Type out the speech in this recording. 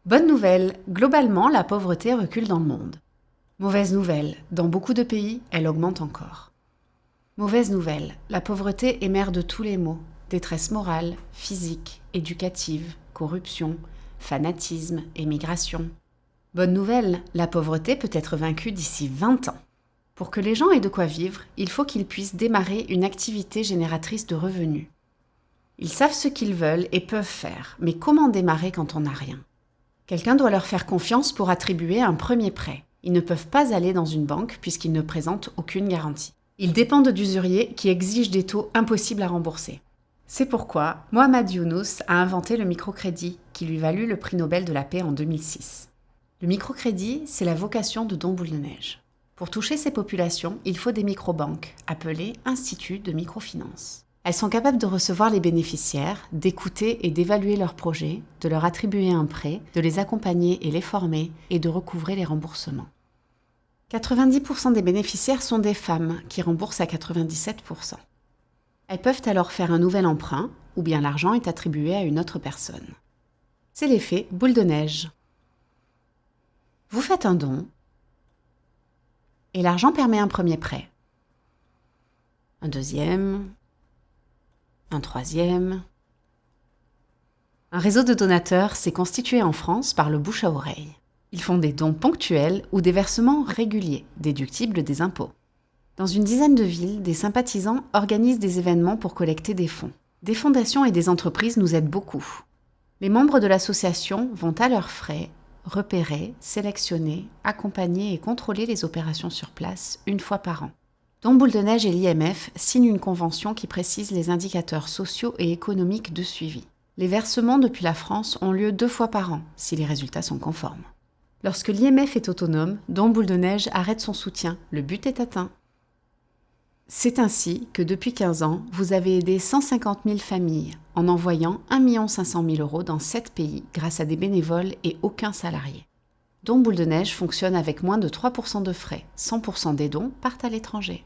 Bonne nouvelle, globalement, la pauvreté recule dans le monde. Mauvaise nouvelle, dans beaucoup de pays, elle augmente encore. Mauvaise nouvelle, la pauvreté est mère de tous les maux. Détresse morale, physique, éducative, corruption, fanatisme, émigration. Bonne nouvelle, la pauvreté peut être vaincue d'ici 20 ans. Pour que les gens aient de quoi vivre, il faut qu'ils puissent démarrer une activité génératrice de revenus. Ils savent ce qu'ils veulent et peuvent faire, mais comment démarrer quand on n'a rien ? Quelqu'un doit leur faire confiance pour attribuer un premier prêt. Ils ne peuvent pas aller dans une banque puisqu'ils ne présentent aucune garantie. Ils dépendent d'usuriers qui exigent des taux impossibles à rembourser. C'est pourquoi Mohamed Younous a inventé le microcrédit qui lui valut le prix Nobel de la paix en 2006. Le microcrédit, c'est la vocation de Don Boule de Neige. Pour toucher ces populations, il faut des microbanques, appelées instituts de microfinance. Elles sont capables de recevoir les bénéficiaires, d'écouter et d'évaluer leurs projets, de leur attribuer un prêt, de les accompagner et les former, et de recouvrer les remboursements. 90% des bénéficiaires sont des femmes, qui remboursent à 97%. Elles peuvent alors faire un nouvel emprunt, ou bien l'argent est attribué à une autre personne. C'est l'effet boule de neige. Vous faites un don, et l'argent permet un premier prêt. Un deuxième, un troisième. Un réseau de donateurs s'est constitué en France par le bouche à oreille. Ils font des dons ponctuels ou des versements réguliers, déductibles des impôts. Dans une dizaine de villes, des sympathisants organisent des événements pour collecter des fonds. Des fondations et des entreprises nous aident beaucoup. Les membres de l'association vont à leurs frais repérer, sélectionner, accompagner et contrôler les opérations sur place une fois par an. Don Boule de Neige et l'IMF signent une convention qui précise les indicateurs sociaux et économiques de suivi. Les versements depuis la France ont lieu 2 fois par an, si les résultats sont conformes. Lorsque l'IMF est autonome, Don Boule de Neige arrête son soutien, le but est atteint. C'est ainsi que depuis 15 ans, vous avez aidé 150 000 familles en envoyant 1 500 000 € dans 7 pays grâce à des bénévoles et aucun salarié. Don Boule de Neige fonctionne avec moins de 3% de frais, 100% des dons partent à l'étranger.